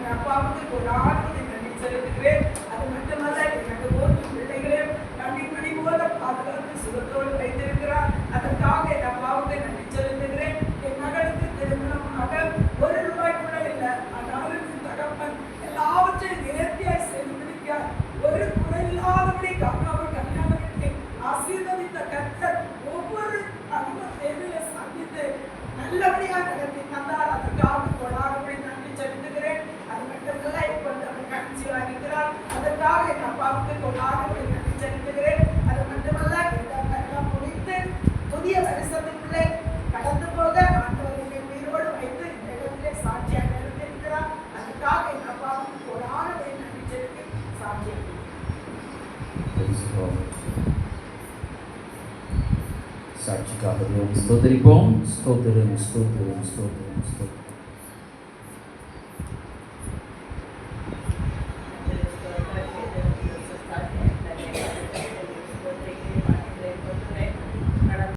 அந்த அப்பாவுக்கு ஒரு ஆண்டு நன்றி செலுத்துகிறேன். அது மட்டுமல்ல, எனக்கு ஒரு பிள்ளைகளே கண்ணின் போல பாதுகாத்து சுகத்தோடு வைத்திருக்கிறார். அதற்காக என் அப்பாவுக்கு நன்றி செலுத்துகிறேன். என் மகளுக்கு திருமணமாக ₹1 கூட இல்லை. ஆனாலும் என் தகப்பன் எல்லாவற்றையும் நேர்த்தியாய் செய்து முடிக்கிறார். ஒரு குறையில்லாதபடி அவர் கல்யாணத்தை ஆசீர்வதித்த கர்த்தர் ஒவ்வொரு தேவையை சந்தித்து நல்லபடியாக நடத்தி தந்தார். அதற்காக கொடாதபடி நன்றி செலுத்துகிறேன். அது மட்டுமல்ல, இப்பொழுது அவர் கட்சியாக இருக்கிறார். அதற்காக என் அப்பாவுக்கு கொடாதபடி நன்றி செலுத்துகிறேன். அது மட்டுமல்ல, எல்லாம் முடித்து புதிய வருஷத்துக்குள்ளே கடந்து போக ஆண்டவரை உயிரோடு வைத்து இந்த இடத்திலே சாட்சியாக நிறுத்தியிருக்கிறார். அதுக்காக என் அப்பாவுக்கு கொடாதபடி நன்றி செலுத்தி சாட்சியம். சாட்சிக்காக ஸ்தோத்திரிப்போம். ஸ்தோத்திரம் ஸ்தோத்திரம் ஸ்தோத்திரம் ஸ்தோத்திரம்.